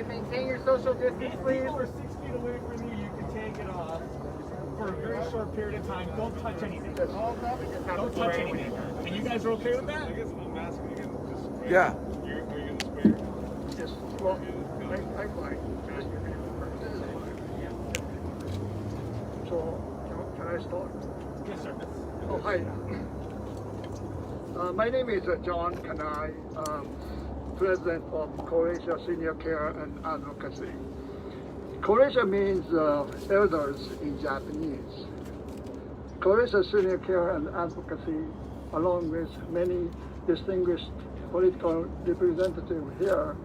Maintain your social distance, please. If people are 6 feet away from you, you can take it off for a very short period of time. Don't touch anything. Don't touch anything. And you guys are okay with that? I guess I'm asking again. Yeah. Are you going to spray? Just, well, I'm fine. So, can I start? Yes, sir. Oh, hi. My name is John Kanai, President of Sakura Senior Care and Advocacy. Sakura means elders in Japanese. Sakura Senior Care and Advocacy, along with many distinguished political representatives here,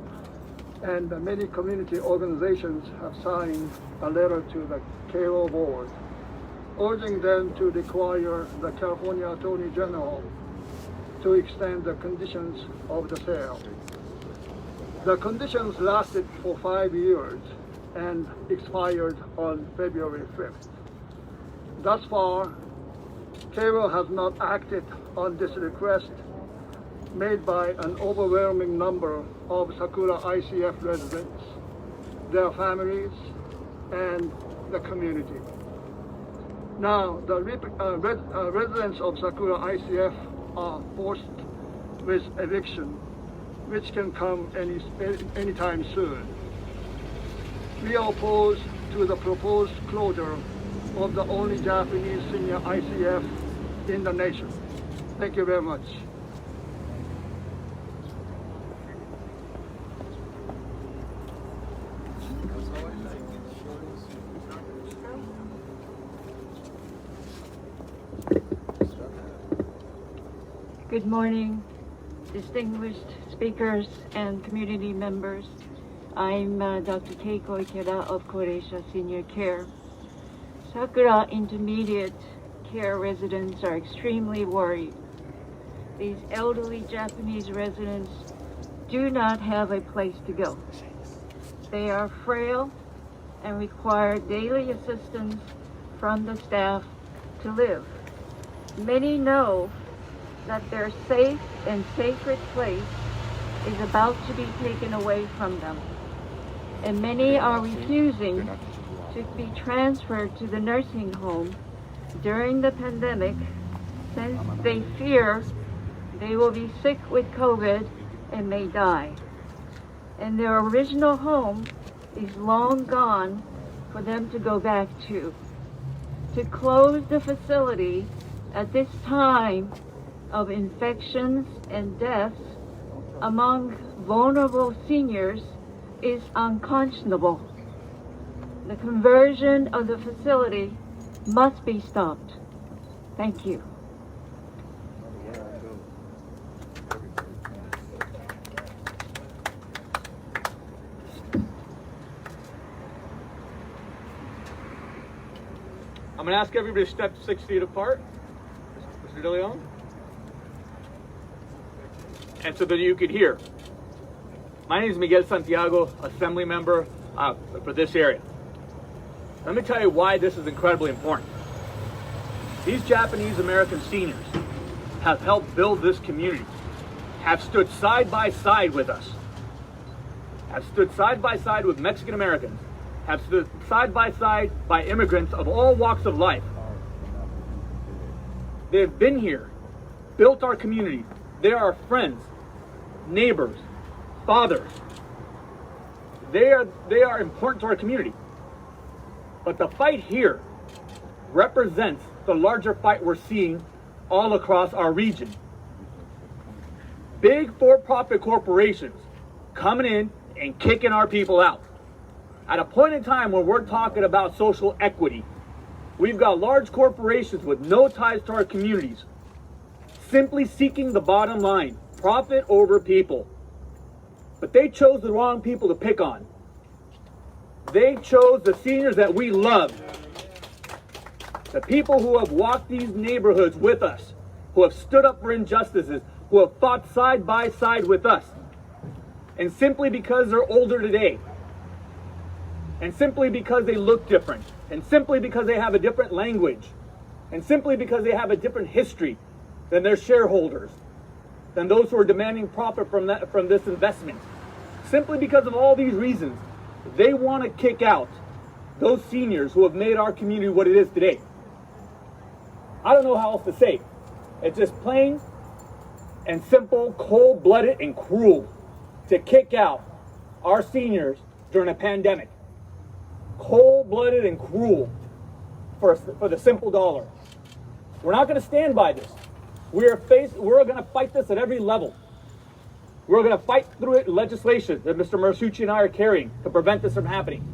and many community organizations have signed a letter to the KO board, urging them to require the California Attorney General to extend the conditions of the sale. The conditions lasted for 5 years and expired on February 5th. Thus far, KO has not acted on this request made by an overwhelming number of SakuraICF residents, their families, and the community. Now, the residents of SakuraICF are forced with eviction, which can come anytime soon. We are opposed to the proposed closure of the only Japanese senior ICF in the nation. Thank you very much. Good morning, distinguished speakers and community members. I'm Dr. Keiko Ikeda of Koreisha Senior Care. Sakura Intermediate Care residents are extremely worried. These elderly Japanese residents do not have a place to go. They are frail and require daily assistance from the staff to live. Many know that their safe and sacred place is about to be taken away from them, and many are refusing to be transferred to the nursing home during the pandemic since they fear they will be sick with COVID and may die. And their original home is long gone for them to go back to. To close the facility at this time of infections and deaths among vulnerable seniors is unconscionable. The conversion of the facility must be stopped. Thank you. I'm going to ask everybody to step 6 feet apart. Mr. De Leon. And so that you could hear. My name is Miguel Santiago, Assembly Member for this area. Let me tell you why this is incredibly important. These Japanese American seniors have helped build this community, have stood side by side with us, have stood side by side with Mexican Americans, have stood side by immigrants of all walks of life. They've been here, built our community. They are friends, neighbors, fathers. They are important to our community. But the fight here represents the larger fight we're seeing all across our region. Big for-profit corporations coming in and kicking our people out. At a point in time when we're talking about social equity, we've got large corporations with no ties to our communities, simply seeking the bottom line, profit over people. But they chose the wrong people to pick on. They chose the seniors that we love. The people who have walked these neighborhoods with us, who have stood up for injustices, who have fought side by side with us. And simply because they're older today, and simply because they look different, and simply because they have a different language, and simply because they have a different history than their shareholders, than those who are demanding profit from this investment, simply because of all these reasons, they want to kick out those seniors who have made our community what it is today. I don't know how else to say it. It's just plain and simple, cold-blooded and cruel to kick out our seniors during a pandemic. Cold-blooded and cruel for the simple dollar. We're not going to stand by this. We're going to fight this at every level. We're going to fight through it in legislation that Mr. Marsucci and I are carrying to prevent this from happening.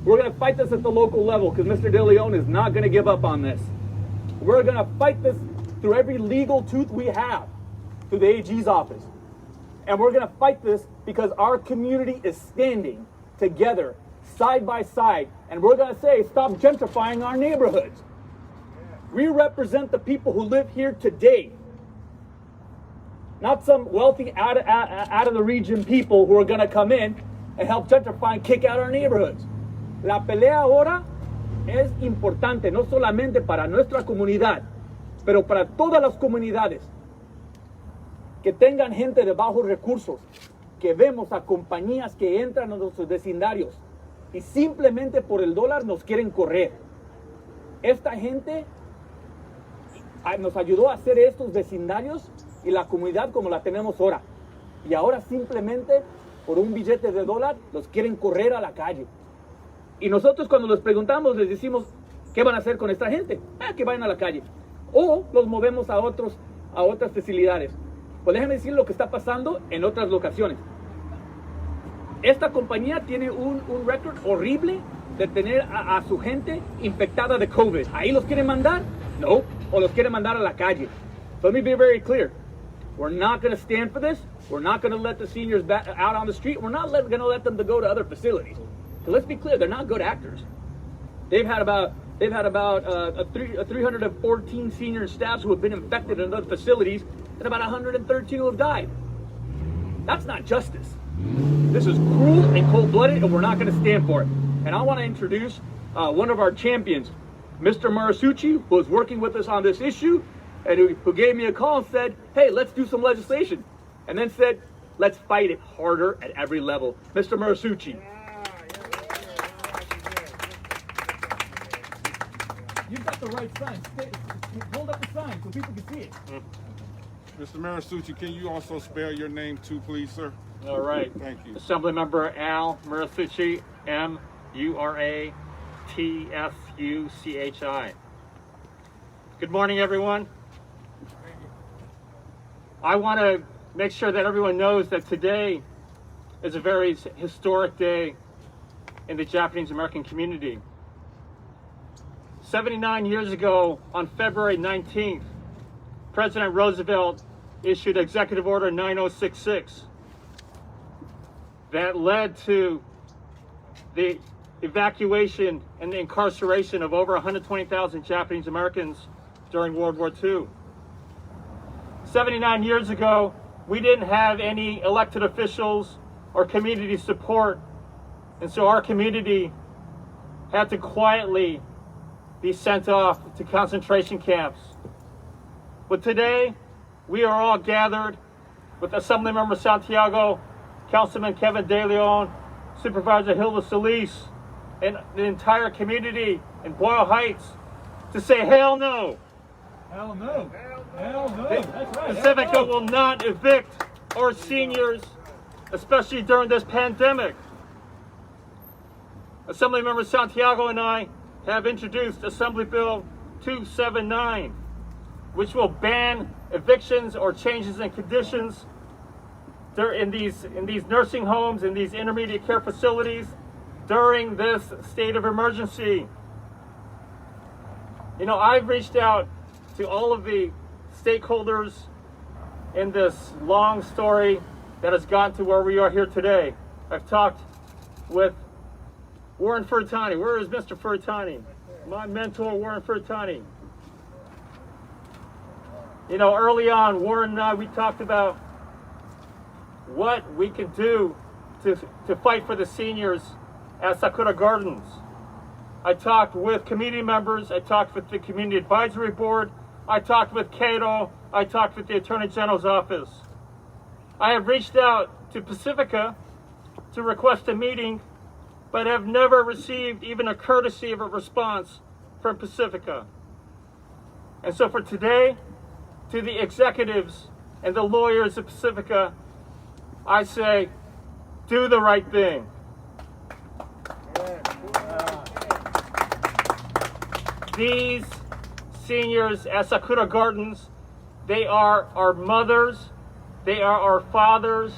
We're going to fight this at the local level because Mr. De Leon is not going to give up on this. We're going to fight this through every legal tooth we have through the AG's office. And we're going to fight this because our community is standing together, side by side, and we're going to say, stop gentrifying our neighborhoods. We represent the people who live here today, not some wealthy out of the region people who are going to come in and help gentrify and kick out our neighborhoods. La pelea ahora es importante, no solamente para nuestra comunidad, pero para todas las comunidades que tengan gente de bajos recursos, que vemos a compañías que entran a nuestros vecindarios y simplemente por el dólar nos quieren correr. Esta gente nos ayudó a hacer estos vecindarios y la comunidad como la tenemos ahora. Y ahora simplemente por un billete de dólar los quieren correr a la calle. Y nosotros cuando les preguntamos les decimos, ¿qué van a hacer con esta gente? Que vayan a la calle. O los movemos a otras facilidades. Pues déjenme decir lo que está pasando en otras locaciones. Esta compañía tiene un récord horrible de tener a su gente infectada de COVID. ¿Ahí los quieren mandar? No. O los quieren mandar a la calle. So let me be very clear. We're not going to stand for this. We're not going to let the seniors out on the street. We're not going to let them go to other facilities. So let's be clear, they're not good actors. They've had about 314 senior staffs who have been infected in other facilities, and about 113 who have died. That's not justice. This is cruel and cold-blooded, and we're not going to stand for it. And I want to introduce one of our champions, Mr. Marsucci, who is working with us on this issue, and who gave me a call and said, hey, let's do some legislation. And then said, let's fight it harder at every level. Mr. Marsucci. You've got the right sign. Hold up the sign so people can see it. Mr. Marsucci, can you also spell your name too, please, sir? All right. Thank you. Assemblymember Al Marsucci, M-U-R-A-T-S-U-C-H-I. Good morning, everyone. I want to make sure that everyone knows that today is a very historic day in the Japanese American community. 79 years ago, on February 19th, President Roosevelt issued Executive Order 9066 that led to the evacuation and the incarceration of over 120,000 Japanese Americans during World War II. 79 years ago, we didn't have any elected officials or community support, and so our community had to quietly be sent off to concentration camps. But today, we are all gathered with Assemblymember Santiago, Councilman Kevin De Leon, Supervisor Hilda Solis, and the entire community in Boyle Heights to say, hell no. Hell no. Hell no. That's right. Pacifica will not evict our seniors, especially during this pandemic. Assemblymember Santiago and I have introduced Assembly Bill 279, which will ban evictions or changes in conditions in these nursing homes, in these intermediate care facilities during this state of emergency. You know, I've reached out to all of the stakeholders in this long story that has gotten to where we are here today. I've talked with Warren Furtani. Where is Mr. Furtani? My mentor, Warren Furtani. You know, early on, Warren and I, we talked about what we can do to fight for the seniors at Sakura Gardens. I talked with community members, I talked with the Community Advisory Board, I talked with Cato, I talked with the Attorney General's office. I have reached out to Pacifica to request a meeting, but have never received even a courtesy of a response from Pacifica. And so for today, to the executives and the lawyers of Pacifica, I say, do the right thing. These seniors at Sakura Gardens, they are our mothers, they are our fathers,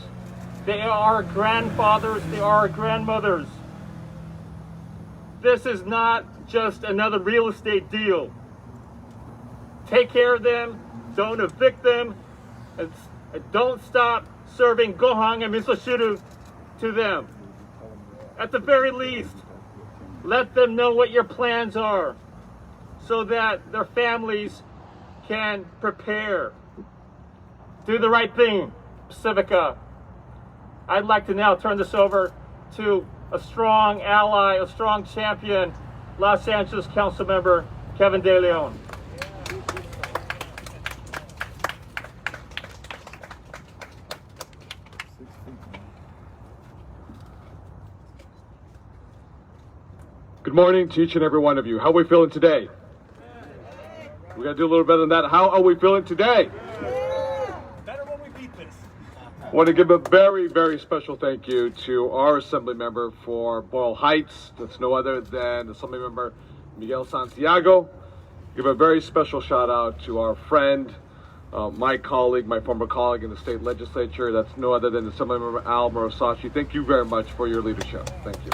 they are our grandfathers, they are our grandmothers. This is not just another real estate deal. Take care of them, don't evict them, and don't stop serving gohan and miso shiru to them. At the very least, let them know what your plans are so that their families can prepare. Do the right thing, Pacifica. I'd like to now turn this over to a strong ally, a strong champion, Los Angeles Council Member Kevin De Leon. Good morning to each and every one of you. How are we feeling today? We got to do a little better than that. How are we feeling today? Better when we beat this. I want to give a very, very special thank you to our Assembly Member for Boyle Heights. That's no other than Assembly Member Miguel Santiago. Give a very special shout out to our friend, my colleague, my former colleague in the state legislature. That's no other than Assembly Member Al Morosachi. Thank you very much for your leadership. Thank you.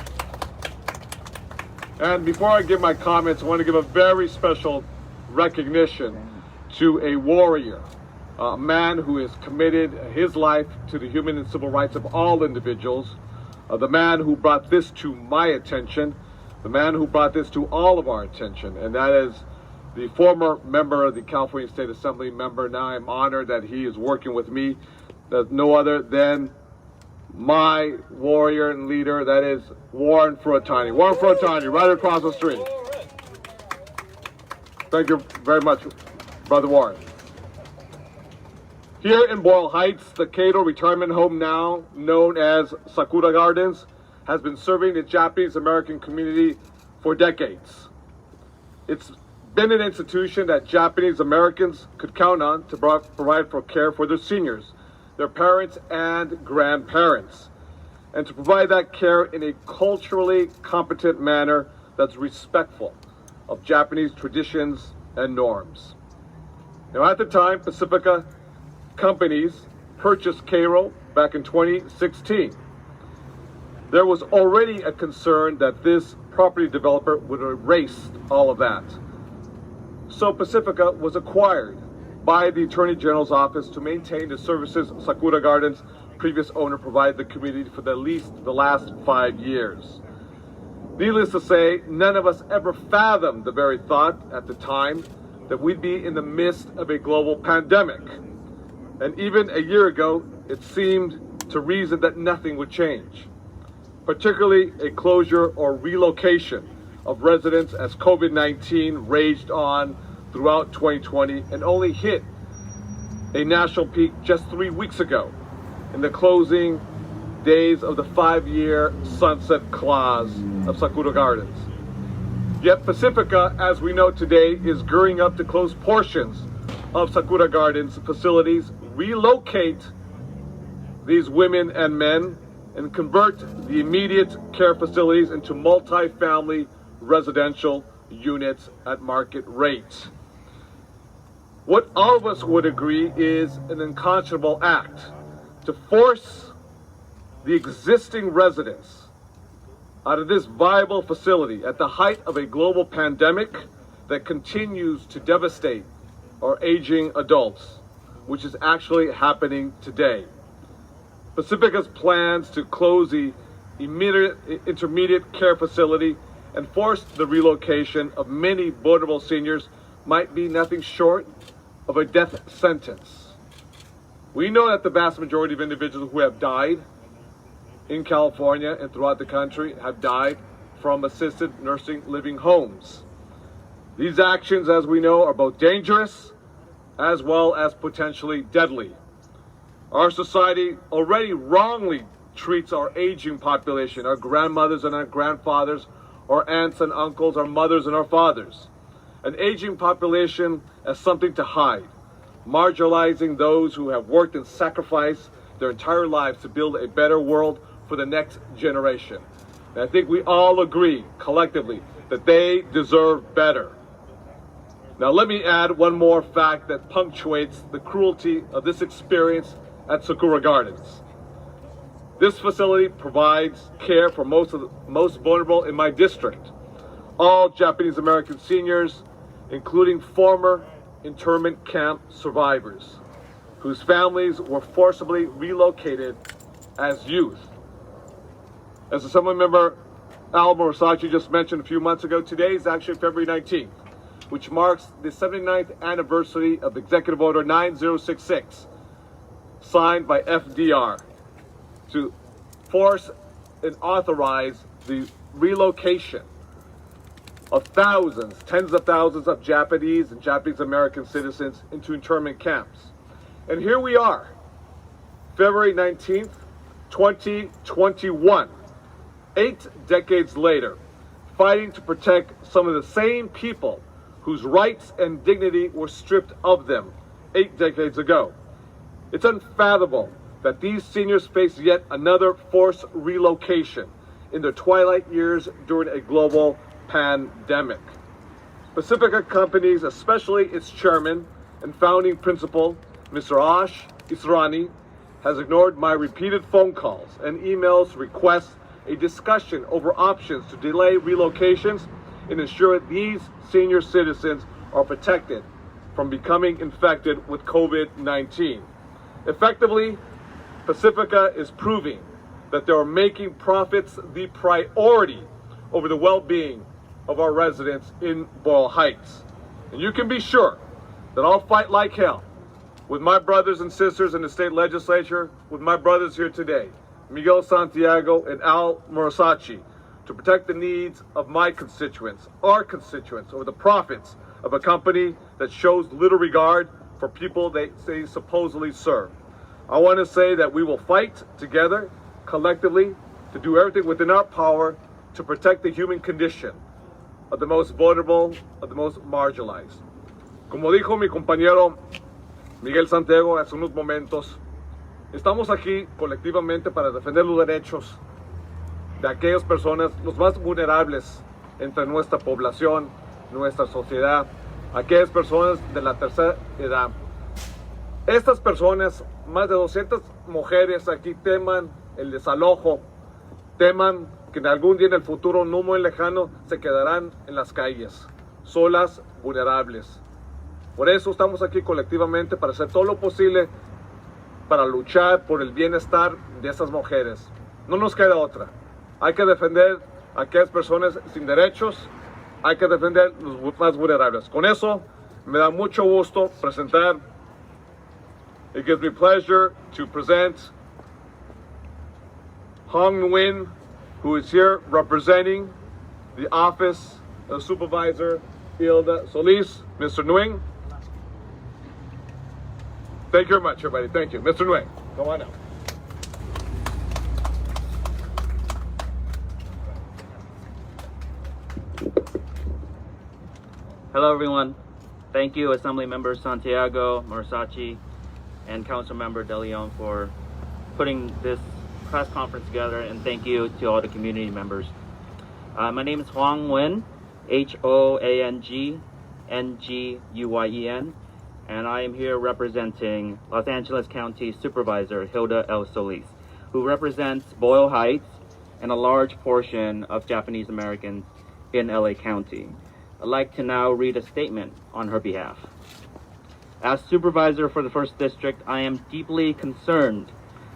And before I give my comments, I want to give a very special recognition to a warrior, a man who has committed his life to the human and civil rights of all individuals, the man who brought this to my attention, the man who brought this to all of our attention, and that is the former member of the California State Assembly member. Now I'm honored that he is working with me. That's no other than my warrior and leader, that is Warren Furutani. Warren Furutani, right across the street. Thank you very much, Brother Warren. Here in Boyle Heights, the Cato retirement home, now known as Sakura Gardens, has been serving the Japanese American community for decades. It's been an institution that Japanese Americans could count on to provide for care for their seniors, their parents and grandparents, and to provide that care in a culturally competent manner that's respectful of Japanese traditions and norms. Now, at the time, Pacifica Companies purchased Cairo back in 2016. There was already a concern that this property developer would erase all of that. So Pacifica was acquired by the Attorney General's office to maintain the services Sakura Gardens' previous owner provided the community for at least the last 5 years. Needless to say, none of us ever fathomed the very thought at the time that we'd be in the midst of a global pandemic. And even a year ago, it seemed to reason that nothing would change, particularly a closure or relocation of residents as COVID-19 raged on throughout 2020 and only hit a national peak just 3 weeks ago in the closing days of the 5-year sunset clause of Sakura Gardens. Yet Pacifica, as we know today, is gearing up to close portions of Sakura Gardens facilities, relocate these women and men, and convert the immediate care facilities into multi-family residential units at market rates. What all of us would agree is an unconscionable act to force the existing residents out of this viable facility at the height of a global pandemic that continues to devastate our aging adults, which is actually happening today. Pacifica's plans to close the intermediate care facility and force the relocation of many vulnerable seniors might be nothing short of a death sentence. We know that the vast majority of individuals who have died in California and throughout the country have died from assisted nursing living homes. These actions, as we know, are both dangerous as well as potentially deadly. Our society already wrongly treats our aging population, our grandmothers and our grandfathers, our aunts and uncles, our mothers and our fathers, an aging population as something to hide, marginalizing those who have worked and sacrificed their entire lives to build a better world for the next generation. And I think we all agree collectively that they deserve better. Now let me add one more fact that punctuates the cruelty of this experience at Sakura Gardens. This facility provides care for most vulnerable in my district, all Japanese American seniors, including former internment camp survivors, whose families were forcibly relocated as youth. As the Assembly Member Al Murasachi just mentioned a few months ago, today is actually February 19th, which marks the 79th anniversary of Executive Order 9066, signed by FDR, to force and authorize the relocation of thousands, tens of thousands of Japanese and Japanese American citizens into internment camps. And here we are, February 19th, 2021, 8 decades later, fighting to protect some of the same people whose rights and dignity were stripped of them 8 decades ago. It's unfathomable that these seniors face yet another forced relocation in their twilight years during a global pandemic. Pacifica Companies, especially its chairman and founding principal, Mr. Ash Israni, has ignored my repeated phone calls and emails to request a discussion over options to delay relocations and ensure these senior citizens are protected from becoming infected with COVID-19. Effectively, Pacifica is proving that they are making profits the priority over the well-being of our residents in Boyle Heights. And you can be sure that I'll fight like hell with my brothers and sisters in the state legislature, with my brothers here today, Miguel Santiago and Al Murasachi, to protect the needs of my constituents, our constituents, over the profits of a company that shows little regard for people they supposedly serve. I want to say that we will fight together, collectively, to do everything within our power to protect the human condition of the most vulnerable, of the most marginalized. Como dijo mi compañero Miguel Santiago hace unos momentos, estamos aquí colectivamente para defender los derechos de aquellas personas, los más vulnerables entre nuestra población, nuestra sociedad, aquellas personas de la tercera edad. Estas personas, más de 200 mujeres aquí, teman el desalojo, teman que en algún día en el futuro no muy lejano se quedarán en las calles, solas, vulnerables. Por eso estamos aquí colectivamente para hacer todo lo posible para luchar por el bienestar de esas mujeres. No nos queda otra. Hay que defender a aquellas personas sin derechos, hay que defender los más vulnerables. Con eso me da mucho gusto presentar. It gives me pleasure to present Hong Nguyen, who is here representing the Office of Supervisor Hilda Solis. Mr. Nguyen. Thank you very much, everybody. Thank you. Mr. Nguyen, go on now. Hello, everyone. Thank you, Assembly Member Santiago, Murasachi, and Council Member De Leon for putting this press conference together, and thank you to all the community members. My name is Hong Nguyen, Hoang-Nguyen, and I am here representing Los Angeles County Supervisor Hilda L. Solis, who represents Boyle Heights and a large portion of Japanese Americans in LA County. I'd like to now read a statement on her behalf. As supervisor for the 1st District, I am deeply concerned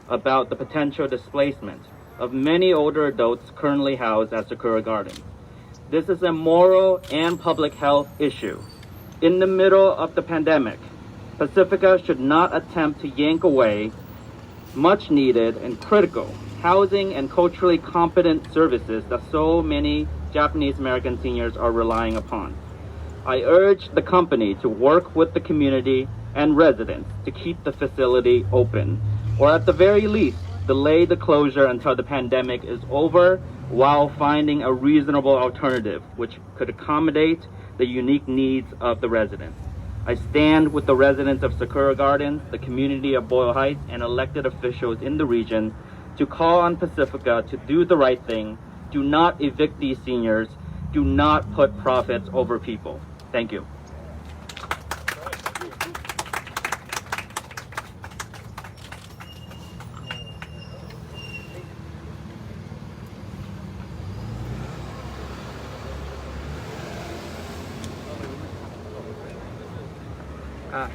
about the potential displacement of many older adults currently housed at Sakura Gardens. This is a moral and public health issue. In the middle of the pandemic, Pacifica should not attempt to yank away much needed and critical housing and culturally competent services that so many Japanese American seniors are relying upon. I urge the company to work with the community and residents to keep the facility open, or at the very least, delay the closure until the pandemic is over while finding a reasonable alternative which could accommodate the unique needs of the residents. I stand with the residents of Sakura Gardens, the community of Boyle Heights, and elected officials in the region to call on Pacifica to do the right thing. Do not evict these seniors. Do not put profits over people. Thank you.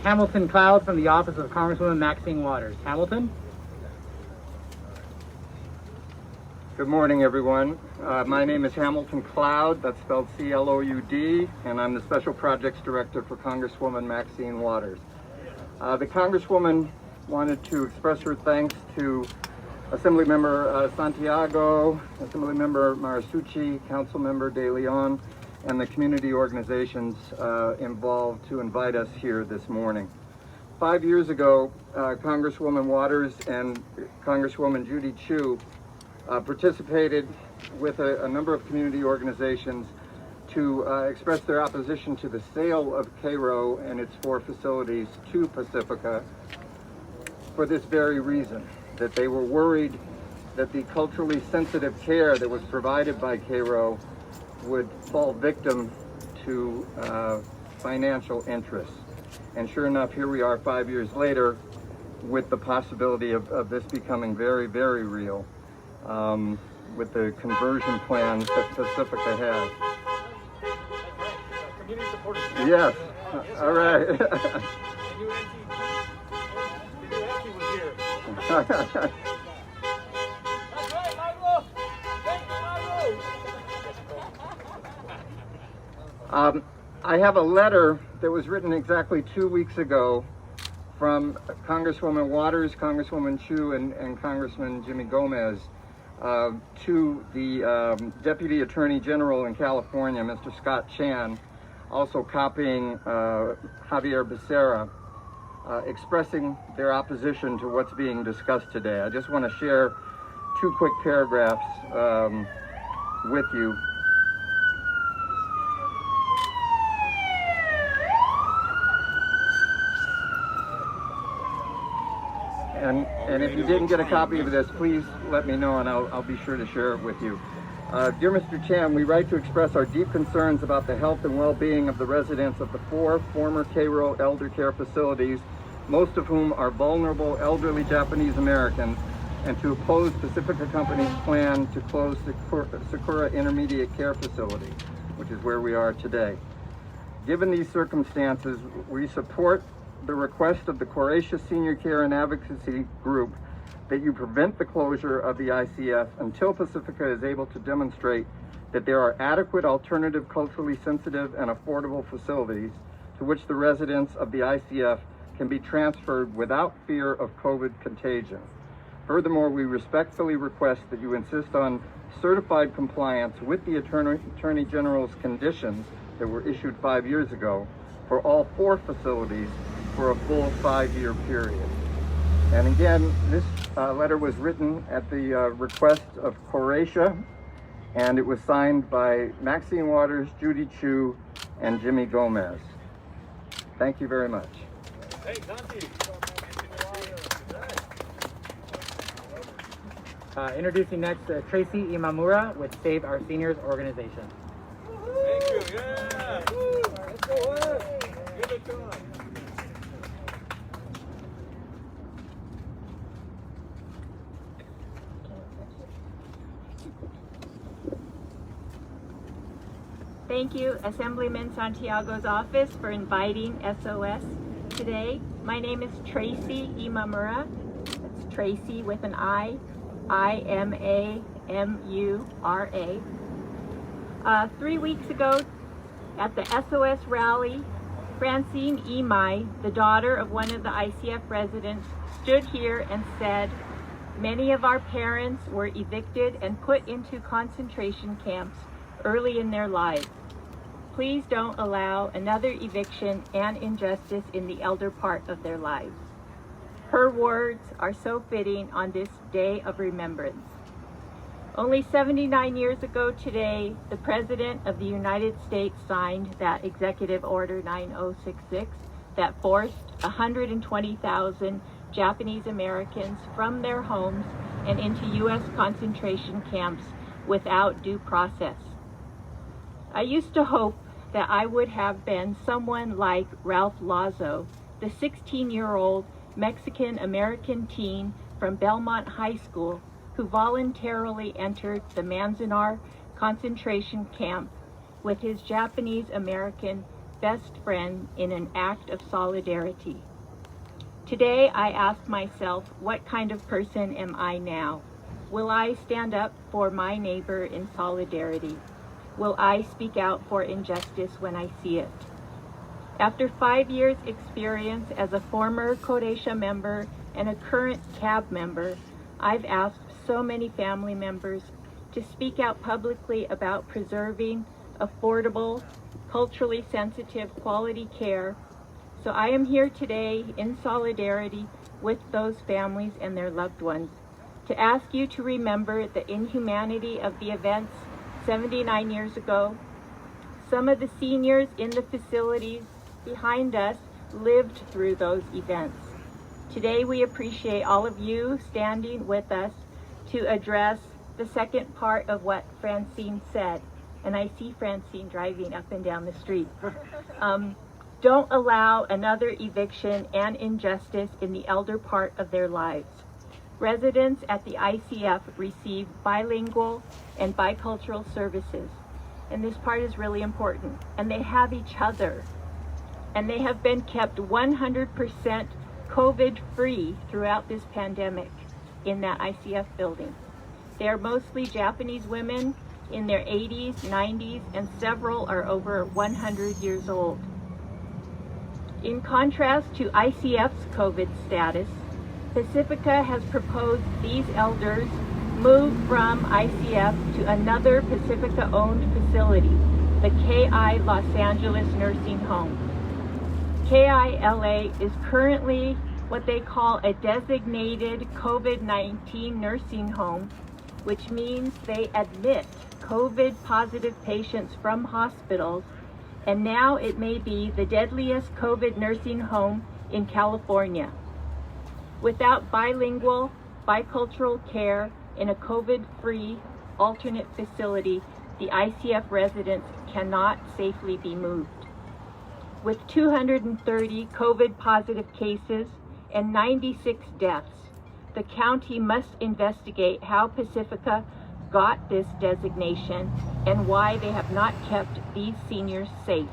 Hamilton Cloud from the office of Congresswoman Maxine Waters. Hamilton? Good morning, everyone. My name is Hamilton Cloud, that's spelled C-L-O-U-D, and I'm the Special Projects Director for Congresswoman Maxine Waters. The Congresswoman wanted to express her thanks to Assemblymember Santiago, Assemblymember Marisucci, Councilmember De Leon, and the community organizations involved to invite us here this morning. 5 years ago, Congresswoman Waters and Congresswoman Judy Chu participated with a number of community organizations to express their opposition to the sale of Cairo and its 4 facilities to Pacifica for this very reason, that they were worried that the culturally sensitive care that was provided by Cairo would fall victim to financial interests. And sure enough, here we are 5 years later with the possibility of this becoming very, very real with the conversion plans that Pacifica has. Yes, all right. I have a letter that was written exactly 2 weeks ago from Congresswoman Waters, Congresswoman Chu, and Congressman Jimmy Gomez to the Deputy Attorney General in California, Mr. Scott Chan, also copying Javier Becerra, expressing their opposition to what's being discussed today. I just want to share 2 quick paragraphs with you. And if you didn't get a copy of this, please let me know and I'll be sure to share it with you. Dear Mr. Chan, we write to express our deep concerns about the health and well-being of the residents of the 4 former Cairo elder care facilities, most of whom are vulnerable elderly Japanese Americans, and to oppose Pacifica Companies' plan to close the Sakura Intermediate Care facility, which is where we are today. Given these circumstances, we support the request of the Croatia Senior Care and Advocacy Group that you prevent the closure of the ICF until Pacifica is able to demonstrate that there are adequate alternative culturally sensitive and affordable facilities to which the residents of the ICF can be transferred without fear of COVID contagion. Furthermore, we respectfully request that you insist on certified compliance with the Attorney General's conditions that were issued 5 years ago for all 4 facilities for a full 5-year period. And again, this letter was written at the request of Croatia, and it was signed by Maxine Waters, Judy Chu, and Jimmy Gomez. Thank you very much. Hey, Santi. Introducing next Tracy Imamura with Save Our Seniors organization. Thank you. Yeah. Let's go. Give it to him. Thank you, Assemblyman Santiago's office, for inviting SOS today. My name is Tracy Imamura. That's Tracy with an I, I-M-A-M-U-R-A. 3 weeks ago at the SOS rally Francine Imai, the daughter of one of the ICF residents, stood here and said, "Many of our parents were evicted and put into concentration camps early in their lives. Please don't allow another eviction and injustice in the elder part of their lives." Her words are so fitting on this day of remembrance. Only 79 years ago today, the President of the United States signed that Executive Order 9066 that forced 120,000 Japanese Americans from their homes and into U.S. concentration camps without due process. I used to hope that I would have been someone like Ralph Lazo, the 16-year-old Mexican-American teen from Belmont High School who voluntarily entered the Manzanar concentration camp with his Japanese-American best friend in an act of solidarity. Today, I ask myself, what kind of person am I now? Will I stand up for my neighbor in solidarity? Will I speak out for injustice when I see it? After 5 years' experience as a former Koreisha member and a current CAB member, I've asked so many family members to speak out publicly about preserving affordable, culturally sensitive quality care. So I am here today in solidarity with those families and their loved ones to ask you to remember the inhumanity of the events 79 years ago. Some of the seniors in the facilities behind us lived through those events. Today we appreciate all of you standing with us to address the second part of what Francine said. And I see Francine driving up and down the street. Don't allow another eviction and injustice in the elder part of their lives. Residents at the ICF receive bilingual and bicultural services. And this part is really important. And they have each other. And they have been kept 100% COVID-free throughout this pandemic in that ICF building. They are mostly Japanese women in their 80s, 90s, and several are over 100 years old. In contrast to ICF's COVID status, Pacifica has proposed these elders move from ICF to another Pacifica-owned facility, the KI Los Angeles Nursing Home. KILA is currently what they call a designated COVID-19 nursing home, which means they admit COVID-positive patients from hospitals, and now it may be the deadliest COVID nursing home in California. Without bilingual, bicultural care in a COVID-free alternate facility, the ICF residents cannot safely be moved. With 230 COVID-positive cases and 96 deaths, the county must investigate how Pacifica got this designation and why they have not kept these seniors safe.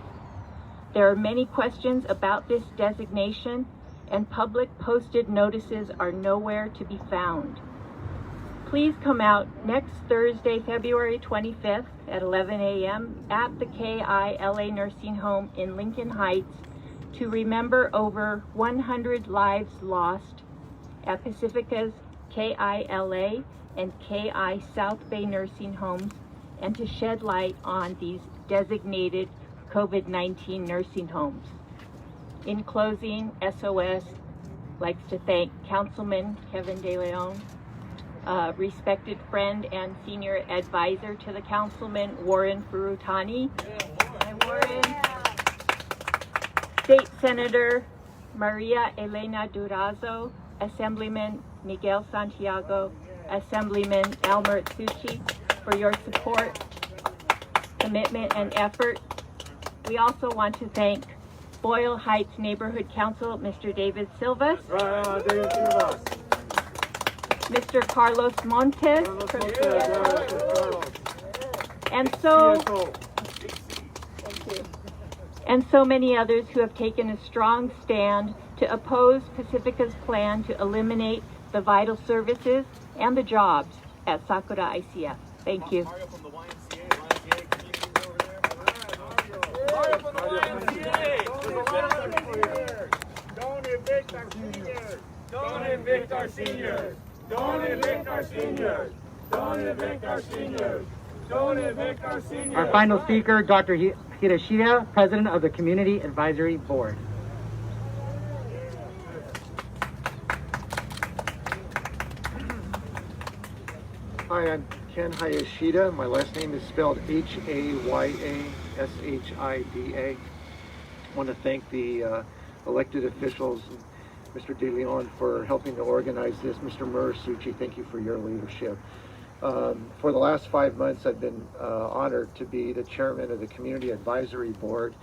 There are many questions about this designation, and public posted notices are nowhere to be found. Please come out next Thursday, February 25th at 11 a.m. at the KILA Nursing Home in Lincoln Heights to remember over 100 lives lost at Pacifica's KILA and KI South Bay nursing homes, and to shed light on these designated COVID-19 nursing homes. In closing, SOS likes to thank Councilman Kevin De Leon, respected friend and senior advisor to the Councilman, Warren Furutani. Hi, Warren. State Senator Maria Elena Durazo, Assemblyman Miguel Santiago, Assemblyman Elmer Tsuchi, for your support, commitment, and effort. We also want to thank Boyle Heights Neighborhood Council, Mr. David Silvas, Mr. Carlos Montes, and so many others who have taken a strong stand to oppose Pacifica's plan to eliminate the vital services and the jobs at Sakura ICF. Thank you. Mario from the YMCA. Mario from the YMCA. Don't evict our seniors. Don't evict our seniors. Don't evict our seniors. Don't evict our seniors. Our final speaker, Dr. Hiroshita, President of the Community Advisory Board. Hi, I'm Ken Hayashida. My last name is spelled Hayashida. I want to thank the elected officials, Mr. De Leon, for helping to organize this. Mr. Murasuchi, thank you for your leadership. For the last 5 months, I've been honored to be the chairman of the Community Advisory Board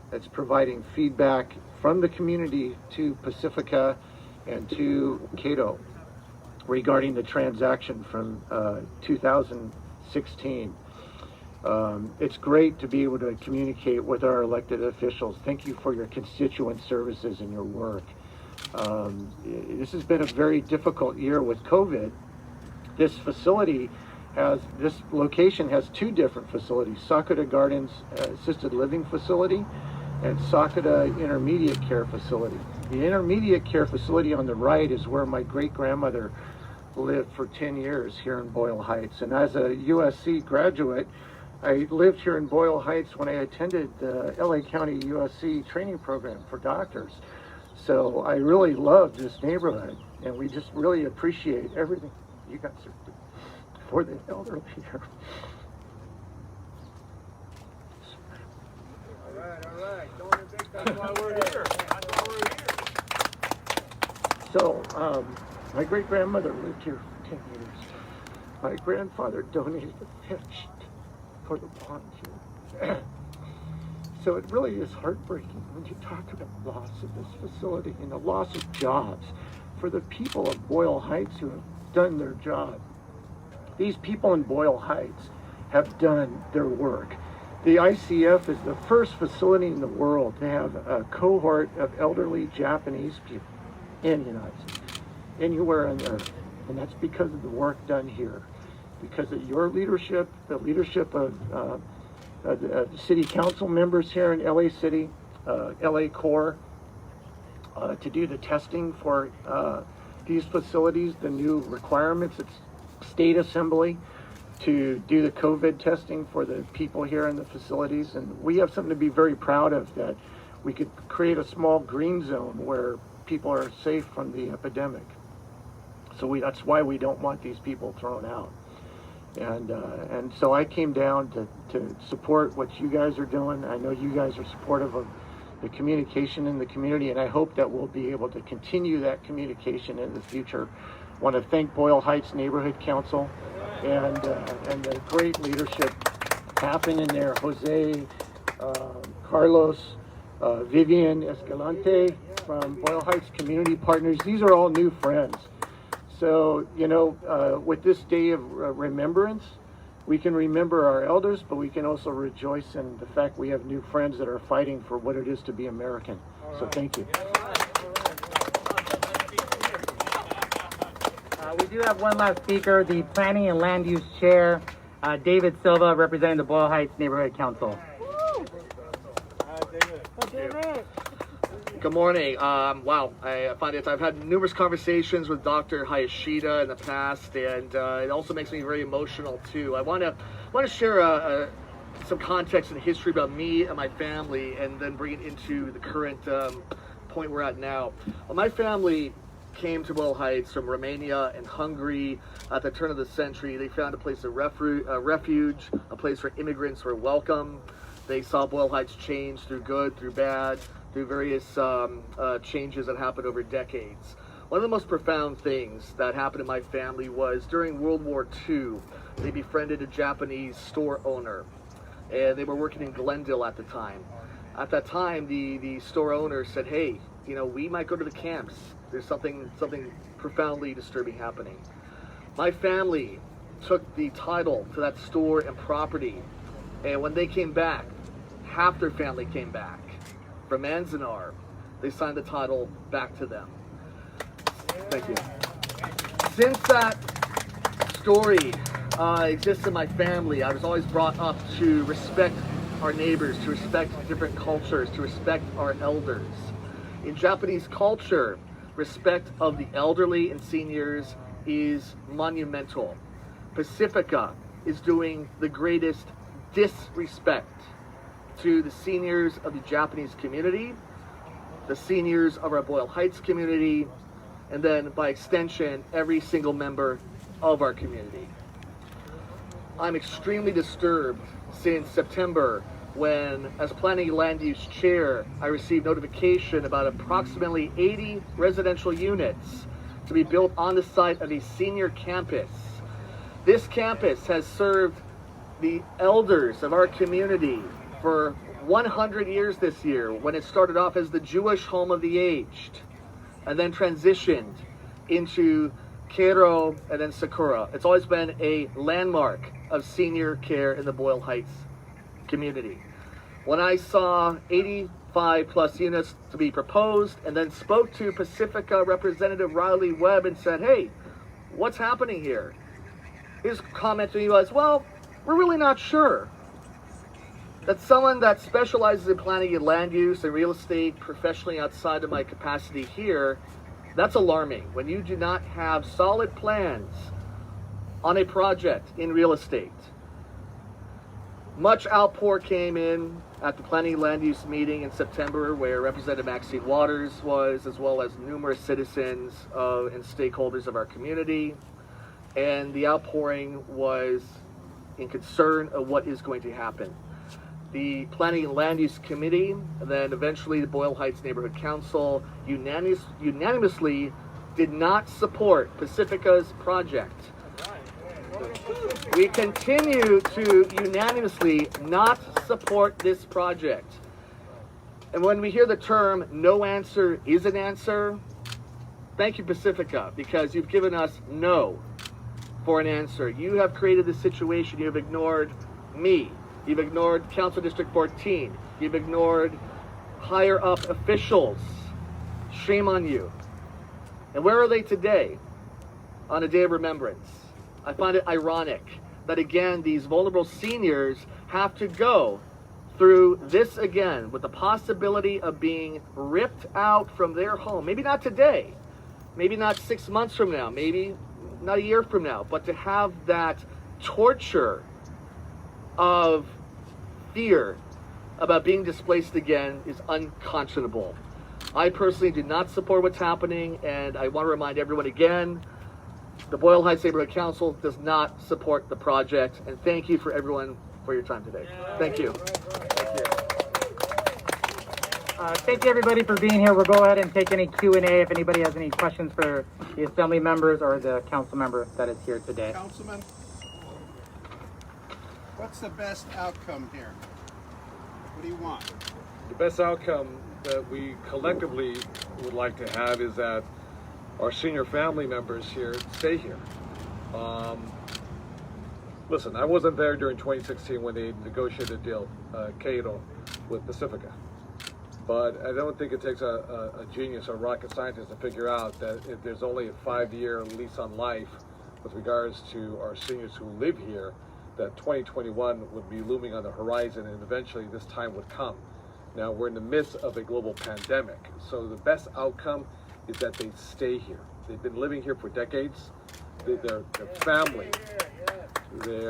that's providing feedback from the community to Pacifica and to Cato regarding the transaction from 2016. It's great to be able to communicate with our elected officials. Thank you for your constituent services and your work. This has been a very difficult year with COVID. This location has two different facilities, Sakura Gardens Assisted Living Facility and Sakura Intermediate Care Facility. The Intermediate Care Facility on the right is where my great-grandmother lived for 10 years here in Boyle Heights. And as a USC graduate, I lived here in Boyle Heights when I attended the LA County USC training program for doctors. So I really love this neighborhood, and we just really appreciate everything you guys are doing for the elderly here. All right. Don't evict. That's why we're here. That's why we're here. So, my great-grandmother lived here for 10 years. My grandfather donated the fish for the pond here. So it really is heartbreaking when you talk about the loss of this facility and the loss of jobs for the people of Boyle Heights who have done their job. These people in Boyle Heights have done their work. The ICF is the first facility in the world to have a cohort of elderly Japanese people in the United States, anywhere on earth. And that's because of the work done here, because of your leadership, the leadership of the city council members here in LA City, LA Corps, to do the testing for these facilities, the new requirements. It's state assembly to do the COVID testing for the people here in the facilities. And we have something to be very proud of, that we could create a small green zone where people are safe from the epidemic. So that's why we don't want these people thrown out. And so I came down to support what you guys are doing. I know you guys are supportive of the communication in the community, and I hope that we'll be able to continue that communication in the future. I want to thank Boyle Heights Neighborhood Council and the great leadership happening there. Jose, Carlos, Vivian Escalante from Boyle Heights Community Partners. These are all new friends. So, with this day of remembrance, we can remember our elders, but we can also rejoice in the fact we have new friends that are fighting for what it is to be American. So thank you. We do have one last speaker, the Planning and Land Use Chair, David Silva, representing the Boyle Heights Neighborhood Council. Good morning. Wow, I've had numerous conversations with Dr. Hayashida in the past, and it also makes me very emotional too. I want to share some context and history about me and my family, and then bring it into the current point we're at now. Well, my family came to Boyle Heights from Romania and Hungary at the turn of the century. They found a place of refuge, a place where immigrants were welcome. They saw Boyle Heights change through good, through bad, through various changes that happened over decades. One of the most profound things that happened in my family was during World War II, they befriended a Japanese store owner, and they were working in Glendale at the time. At that time, the store owner said, hey, we might go to the camps. There's something profoundly disturbing happening. My family took the title to that store and property, and when they came back, half their family came back from Manzanar. They signed the title back to them. Thank you. Since that story exists in my family, I was always brought up to respect our neighbors, to respect different cultures, to respect our elders. In Japanese culture, respect of the elderly and seniors is monumental. Pacifica is doing the greatest disrespect to the seniors of the Japanese community, the seniors of our Boyle Heights community, and then by extension, every single member of our community. I'm extremely disturbed since September when, as Planning and Land Use Chair, I received notification about approximately 80 residential units to be built on the site of a senior campus. This campus has served the elders of our community for 100 years this year, when it started off as the Jewish Home of the Aged and then transitioned into Keiro and then Sakura. It's always been a landmark of senior care in the Boyle Heights community. When I saw 85 plus units to be proposed and then spoke to Pacifica Representative Riley Webb and said, hey, what's happening here? His comment to me was, well, we're really not sure. That someone that specializes in planning and land use and real estate professionally outside of my capacity here, that's alarming. When you do not have solid plans on a project in real estate. Much outpour came in at the planning and land use meeting in September, where Representative Maxine Waters was, as well as numerous citizens and stakeholders of our community. And the outpouring was in concern of what is going to happen. The Planning and Land Use Committee, and then eventually the Boyle Heights Neighborhood Council, unanimously did not support Pacifica's project. We continue to unanimously not support this project. And when we hear the term, no answer is an answer, thank you, Pacifica, because you've given us no for an answer. You have created this situation. You have ignored me. You've ignored Council District 14. You've ignored higher up officials. Shame on you. And where are they today on a day of remembrance? I find it ironic that, again, these vulnerable seniors have to go through this again with the possibility of being ripped out from their home. Maybe not today, maybe not 6 months from now, maybe not a year from now, but to have that torture of fear about being displaced again is unconscionable. I personally do not support what's happening, and I want to remind everyone again, the Boyle Heights Neighborhood Council does not support the project, and thank you for everyone for your time today. Thank you. Thank you everybody for being here. We'll go ahead and take any Q&A if anybody has any questions for the assembly members or the council member that is here today. Councilman, what's the best outcome here? What do you want? The best outcome that we collectively would like to have is that our senior family members here stay here. Listen, I wasn't there during 2016 when they negotiated a deal, Keiro, with Pacifica. But I don't think it takes a genius or rocket scientist to figure out that if there's only a 5-year lease on life with regards to our seniors who live here, that 2021 would be looming on the horizon, and eventually this time would come. Now we're in the midst of a global pandemic, so the best outcome is that they stay here. They've been living here for decades. Their family, they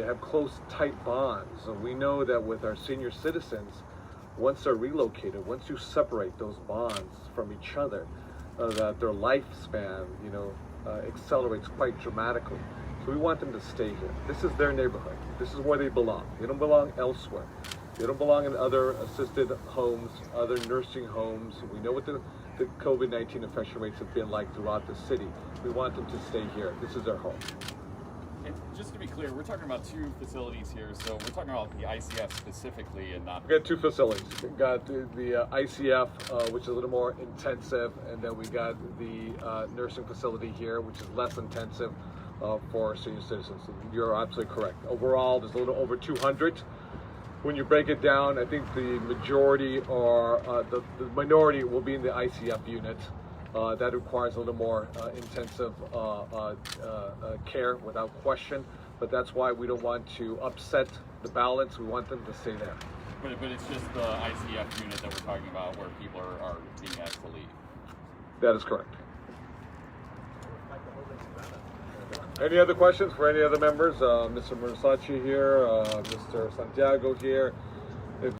have close, tight bonds. And we know that with our senior citizens, once they're relocated, once you separate those bonds from each other, that their lifespan, accelerates quite dramatically. So we want them to stay here. This is their neighborhood. This is where they belong. They don't belong elsewhere. They don't belong in other assisted homes, other nursing homes. We know what the COVID-19 infection rates have been like throughout the city. We want them to stay here. This is their home. And just to be clear, we're talking about 2 facilities here, so we're talking about the ICF specifically and not... We've got 2 facilities. We've got the ICF, which is a little more intensive, and then we got the nursing facility here, which is less intensive for senior citizens. You're absolutely correct. Overall, there's a little over 200. When you break it down, I think the majority or the minority will be in the ICF unit. That requires a little more intensive care without question, but that's why we don't want to upset the balance. We want them to stay there. But it's just the ICF unit that we're talking about where people are being asked to leave. That is correct. Any other questions for any other members? Mr. Murasachi here, Mr. Santiago here.